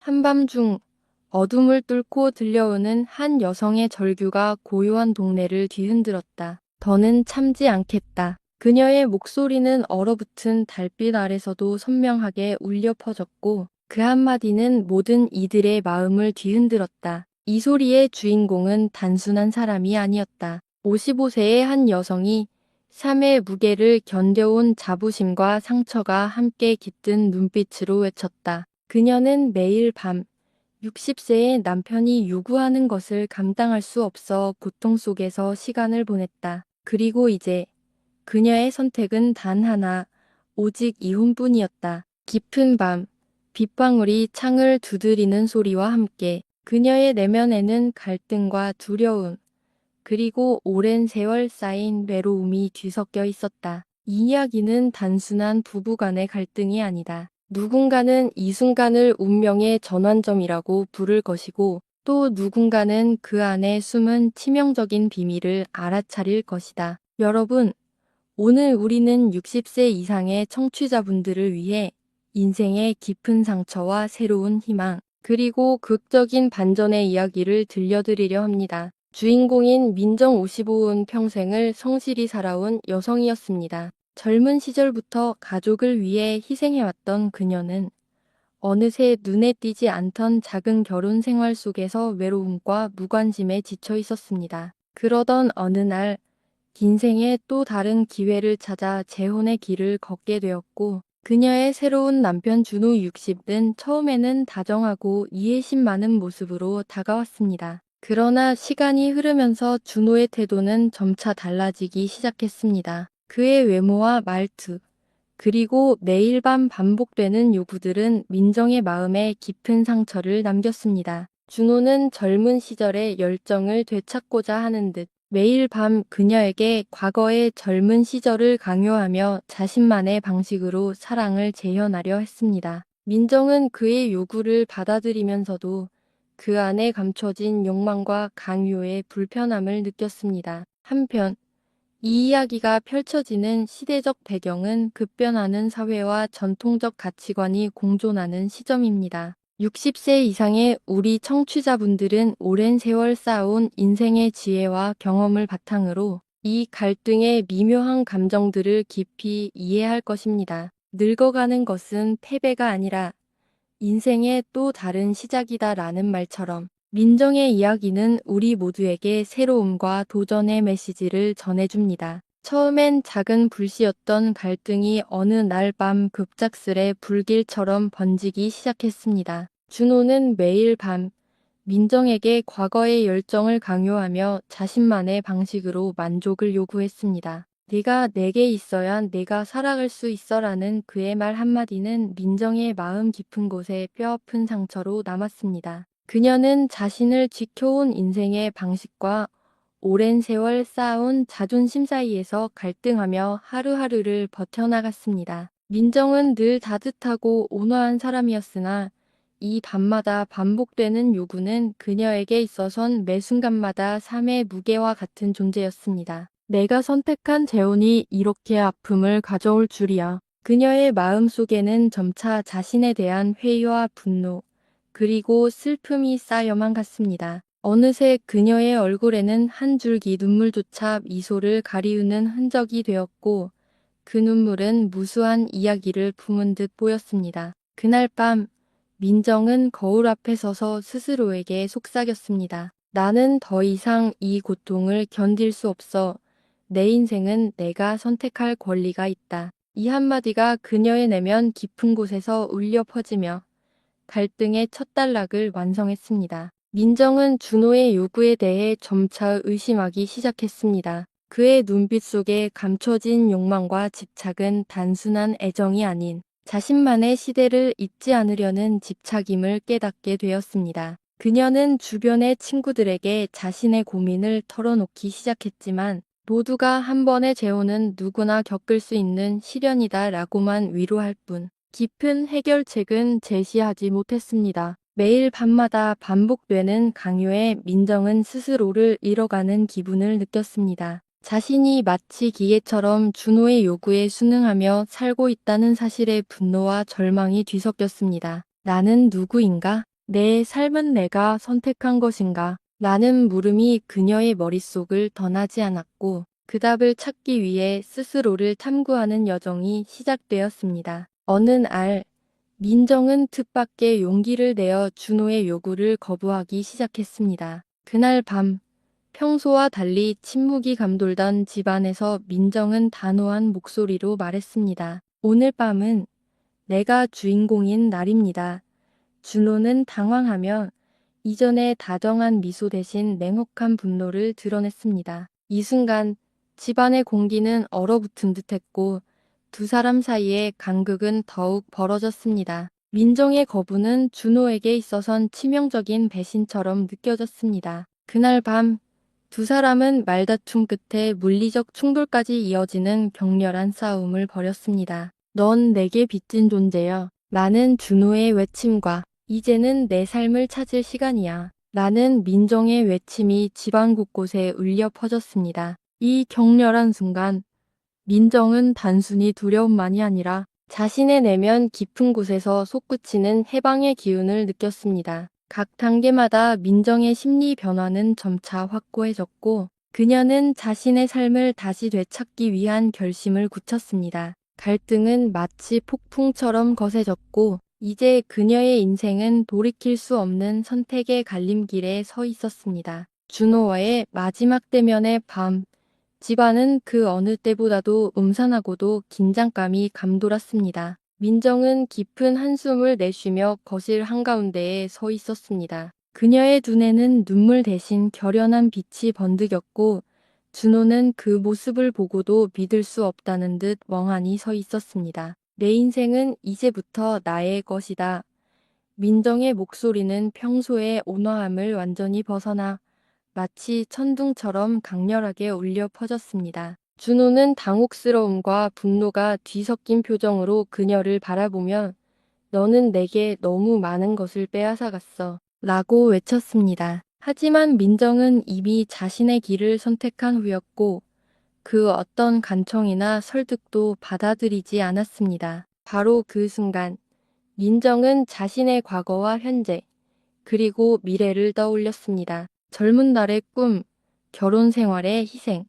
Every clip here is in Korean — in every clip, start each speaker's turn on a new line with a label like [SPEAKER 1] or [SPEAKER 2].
[SPEAKER 1] 한밤중 어둠을 뚫고 들려오는 한 여성의 절규가 고요한 동네를 뒤흔들었다. 더는 참지 않겠다. 그녀의 목소리는 얼어붙은 달빛 아래서도 선명하게 울려 퍼졌고 그 한마디는 모든 이들의 마음을 뒤흔들었다. 이 소리의 주인공은 단순한 사람이 아니었다. 55세의 한 여성이 삶의 무게를 견뎌온 자부심과 상처가 함께 깃든 눈빛으로 외쳤다. 그녀는 매일 밤 60세의 남편이 요구하는 것을 감당할 수 없어 고통 속에서 시간을 보냈다. 그리고 이제 그녀의 선택은 단 하나, 오직 이혼뿐이었다. 깊은 밤, 빗방울이 창을 두드리는 소리와 함께 그녀의 내면에는 갈등과 두려움, 그리고 오랜 세월 쌓인 외로움이 뒤섞여 있었다. 이 이야기는 단순한 부부간의 갈등이 아니다. 누군가는 이 순간을 운명의 전환점이라고 부를 것이고 또 누군가는 그 안에 숨은 치명적인 비밀을 알아차릴 것이다. 여러분, 오늘 우리는 60세 이상의 청취자분들을 위해 인생의 깊은 상처와 새로운 희망, 그리고 극적인 반전의 이야기를 들려드리려 합니다. 주인공인 민정 55은 평생을 성실히 살아온 여성이었습니다. 젊은 시절부터 가족을 위해 희생해왔던 그녀는 어느새 눈에 띄지 않던 작은 결혼 생활 속에서 외로움과 무관심에 지쳐 있었습니다. 그러던 어느 날 인생의 또 다른 기회를 찾아 재혼의 길을 걷게 되었고 그녀의 새로운 남편 준호 60은 처음에는 다정하고 이해심 많은 모습으로 다가왔습니다. 그러나 시간이 흐르면서 준호의 태도는 점차 달라지기 시작했습니다. 그의 외모와 말투, 그리고 매일 밤 반복되는 요구들은 민정의 마음에 깊은 상처를 남겼습니다. 준호는 젊은 시절의 열정을 되찾고자 하는 듯 매일 밤 그녀에게 과거의 젊은 시절을 강요하며 자신만의 방식으로 사랑을 재현하려 했습니다. 민정은 그의 요구를 받아들이면서도 그 안에 감춰진 욕망과 강요의 불편함을 느꼈습니다. 한편 이 이야기가 펼쳐지는 시대적 배경은 급변하는 사회와 전통적 가치관이 공존하는 시점입니다. 60세 이상의 우리 청취자분들은 오랜 세월 쌓아온 인생의 지혜와 경험을 바탕으로 이 갈등의 미묘한 감정들을 깊이 이해할 것입니다. 늙어가는 것은 패배가 아니라 인생의 또 다른 시작이다라는 말처럼 민정의 이야기는 우리 모두에게 새로움과 도전의 메시지를 전해줍니다. 처음엔 작은 불씨였던 갈등이 어느 날 밤 급작스레 불길처럼 번지기 시작했습니다. 준호는 매일 밤 민정에게 과거의 열정을 강요하며 자신만의 방식으로 만족을 요구했습니다. 네가 내게 있어야 내가 살아갈 수 있어라는 그의 말 한마디는 민정의 마음 깊은 곳에 뼈아픈 상처로 남았습니다. 그녀는 자신을 지켜온 인생의 방식과 오랜 세월 쌓아온 자존심 사이에서 갈등하며 하루하루를 버텨나갔습니다. 민정은 늘 따뜻하고 온화한 사람이었으나 이 밤마다 반복되는 요구는 그녀에게 있어선 매 순간마다 삶의 무게와 같은 존재였습니다. 내가 선택한 재혼이 이렇게 아픔을 가져올 줄이야. 그녀의 마음 속에는 점차 자신에 대한 회의와 분노, 그리고 슬픔이 쌓여만 갔습니다. 어느새 그녀의 얼굴에는 한 줄기 눈물조차 미소를 가리우는 흔적이 되었고 그 눈물은 무수한 이야기를 품은 듯 보였습니다. 그날 밤 민정은 거울 앞에 서서 스스로에게 속삭였습니다. 나는 더 이상 이 고통을 견딜 수 없어. 내 인생은 내가 선택할 권리가 있다. 이 한마디가 그녀의 내면 깊은 곳에서 울려 퍼지며 갈등의 첫 단락을 완성했습니다. 민정은 준호의 요구에 대해 점차 의심하기 시작했습니다. 그의 눈빛 속에 감춰진 욕망과 집착은 단순한 애정이 아닌 자신만의 시대를 잊지 않으려는 집착임을 깨닫게 되었습니다. 그녀는 주변의 친구들에게 자신의 고민을 털어놓기 시작했지만 모두가 한 번의 재혼은 누구나 겪을 수 있는 시련이다 라고만 위로할 뿐 깊은 해결책은 제시하지 못했습니다. 매일 밤마다 반복되는 강요에 민정은 스스로를 잃어가는 기분을 느꼈습니다. 자신이 마치 기계처럼 준호의 요구에 순응하며 살고 있다는 사실에 분노와 절망이 뒤섞였습니다. 나는 누구인가? 내 삶은 내가 선택한 것인가? 라는 물음이 그녀의 머릿속을 떠나지 않았고 그 답을 찾기 위해 스스로를 탐구하는 여정이 시작되었습니다. 어느 날 민정은 뜻밖의 용기를 내어 준호의 요구를 거부하기 시작했습니다. 그날 밤 평소와 달리 침묵이 감돌던 집안에서 민정은 단호한 목소리로 말했습니다. 오늘 밤은 내가 주인공인 날입니다. 준호는 당황하며 이전에 다정한 미소 대신 냉혹한 분노를 드러냈습니다. 이 순간 집안의 공기는 얼어붙은 듯했고 두 사람 사이의 간극은 더욱 벌어졌습니다. 민정의 거부는 준호에게 있어선 치명적인 배신처럼 느껴졌습니다. 그날 밤 두 사람은 말다툼 끝에 물리적 충돌까지 이어지는 격렬한 싸움을 벌였습니다. 넌 내게 빚진 존재여. 라는 준호의 외침과 이제는 내 삶을 찾을 시간이야. 라는 민정의 외침이 집안 곳곳에 울려 퍼졌습니다. 이 격렬한 순간 민정은 단순히 두려움만이 아니라 자신의 내면 깊은 곳에서 솟구치는 해방의 기운을 느꼈습니다. 각 단계마다 민정의 심리 변화는 점차 확고해졌고 그녀는 자신의 삶을 다시 되찾기 위한 결심을 굳혔습니다. 갈등은 마치 폭풍처럼 거세졌고 이제 그녀의 인생은 돌이킬 수 없는 선택의 갈림길에 서 있었습니다. 준호와의 마지막 대면의 밤 집안은 그 어느 때보다도 음산하고도 긴장감이 감돌았습니다. 민정은 깊은 한숨을 내쉬며 거실 한가운데에 서 있었습니다. 그녀의 눈에는 눈물 대신 결연한 빛이 번득였고 준호는 그 모습을 보고도 믿을 수 없다는 듯 멍하니 서 있었습니다. 내 인생은 이제부터 나의 것이다. 민정의 목소리는 평소의 온화함을 완전히 벗어나 마치 천둥처럼 강렬하게 울려 퍼졌습니다. 준호는 당혹스러움과 분노가 뒤섞인 표정으로 그녀를 바라보며 너는 내게 너무 많은 것을 빼앗아갔어. 라고 외쳤습니다. 하지만 민정은 이미 자신의 길을 선택한 후였고 그 어떤 간청이나 설득도 받아들이지 않았습니다. 바로 그 순간 민정은 자신의 과거와 현재 그리고 미래를 떠올렸습니다. 젊은 날의 꿈, 결혼 생활의 희생,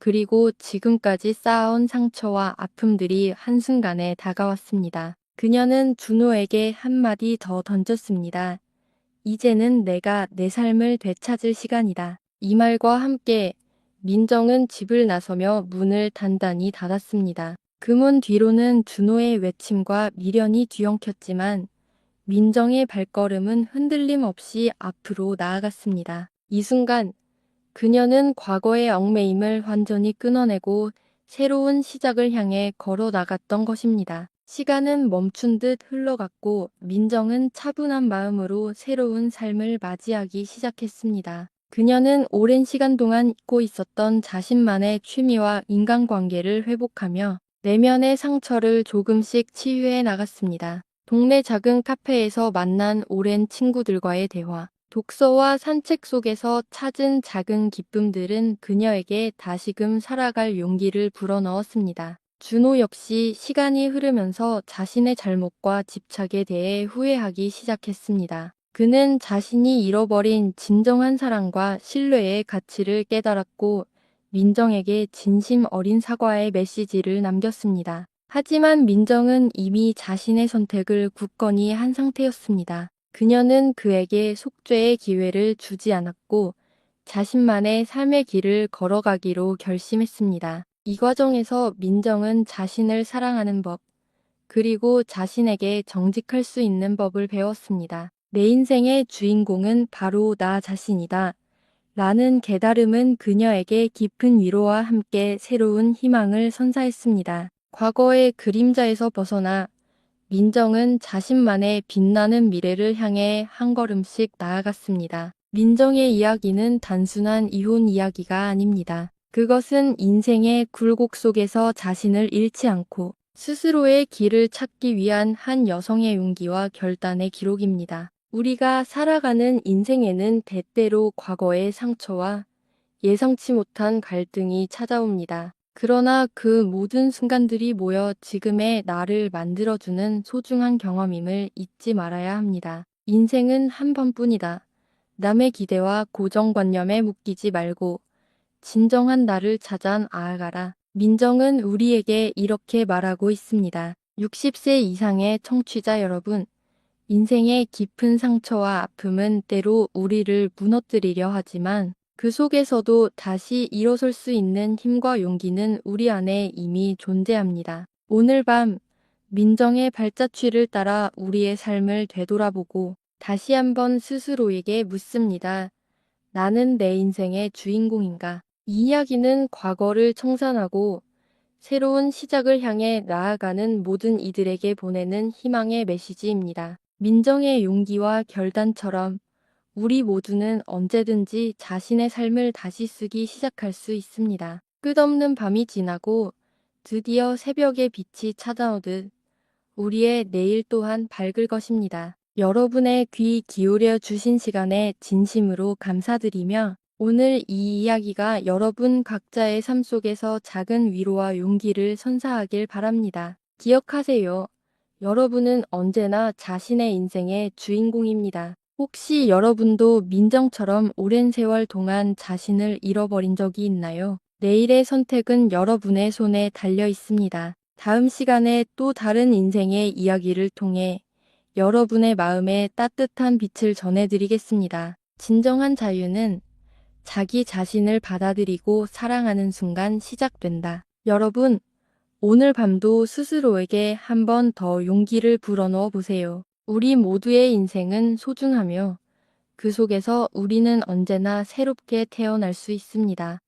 [SPEAKER 1] 그리고 지금까지 쌓아온 상처와 아픔들이 한순간에 다가왔습니다. 그녀는 준호에게 한마디 더 던졌습니다. 이제는 내가 내 삶을 되찾을 시간이다. 이 말과 함께 민정은 집을 나서며 문을 단단히 닫았습니다. 그 문 뒤로는 준호의 외침과 미련이 뒤엉켰지만 민정의 발걸음은 흔들림 없이 앞으로 나아갔습니다. 이 순간 그녀는 과거의 얽매임을 완전히 끊어내고 새로운 시작을 향해 걸어 나갔던 것입니다. 시간은 멈춘 듯 흘러갔고 민정은 차분한 마음으로 새로운 삶을 맞이하기 시작했습니다. 그녀는 오랜 시간 동안 잊고 있었던 자신만의 취미와 인간관계를 회복하며 내면의 상처를 조금씩 치유해 나갔습니다. 동네 작은 카페에서 만난 오랜 친구들과의 대화, 독서와 산책 속에서 찾은 작은 기쁨들은 그녀에게 다시금 살아갈 용기를 불어넣었습니다. 준호 역시 시간이 흐르면서 자신의 잘못과 집착에 대해 후회하기 시작했습니다. 그는 자신이 잃어버린 진정한 사랑과 신뢰의 가치를 깨달았고 민정에게 진심 어린 사과의 메시지를 남겼습니다. 하지만 민정은 이미 자신의 선택을 굳건히 한 상태였습니다. 그녀는 그에게 속죄의 기회를 주지 않았고 자신만의 삶의 길을 걸어가기로 결심했습니다. 이 과정에서 민정은 자신을 사랑하는 법, 그리고 자신에게 정직할 수 있는 법을 배웠습니다. 내 인생의 주인공은 바로 나 자신이다. 라는 깨달음은 그녀에게 깊은 위로와 함께 새로운 희망을 선사했습니다. 과거의 그림자에서 벗어나 민정은 자신만의 빛나는 미래를 향해 한 걸음씩 나아갔습니다. 민정의 이야기는 단순한 이혼 이야기가 아닙니다. 그것은 인생의 굴곡 속에서 자신을 잃지 않고 스스로의 길을 찾기 위한 한 여성의 용기와 결단의 기록입니다. 우리가 살아가는 인생에는 때때로 과거의 상처와 예상치 못한 갈등이 찾아옵니다. 그러나 그 모든 순간들이 모여 지금의 나를 만들어주는 소중한 경험임을 잊지 말아야 합니다. 인생은 한 번뿐이다. 남의 기대와 고정관념에 묶이지 말고 진정한 나를 찾아 나아가라. 민정은 우리에게 이렇게 말하고 있습니다. 60세 이상의 청취자 여러분, 인생의 깊은 상처와 아픔은 때로 우리를 무너뜨리려 하지만 그 속에서도 다시 일어설 수 있는 힘과 용기는 우리 안에 이미 존재합니다. 오늘 밤 민정의 발자취를 따라 우리의 삶을 되돌아보고 다시 한번 스스로에게 묻습니다. 나는 내 인생의 주인공인가? 이 이야기는 과거를 청산하고 새로운 시작을 향해 나아가는 모든 이들에게 보내는 희망의 메시지입니다. 민정의 용기와 결단처럼 우리 모두는 언제든지 자신의 삶을 다시 쓰기 시작할 수 있습니다. 끝없는 밤이 지나고 드디어 새벽의 빛이 찾아오듯 우리의 내일 또한 밝을 것입니다. 여러분의 귀 기울여 주신 시간에 진심으로 감사드리며 오늘 이 이야기가 여러분 각자의 삶 속에서 작은 위로와 용기를 선사하길 바랍니다. 기억하세요. 여러분은 언제나 자신의 인생의 주인공입니다. 혹시 여러분도 민정처럼 오랜 세월 동안 자신을 잃어버린 적이 있나요? 내일의 선택은 여러분의 손에 달려 있습니다. 다음 시간에 또 다른 인생의 이야기를 통해 여러분의 마음에 따뜻한 빛을 전해드리겠습니다. 진정한 자유는 자기 자신을 받아들이고 사랑하는 순간 시작된다. 여러분, 오늘 밤도 스스로에게 한 번 더 용기를 불어넣어 보세요. 우리 모두의 인생은 소중하며 그 속에서 우리는 언제나 새롭게 태어날 수 있습니다.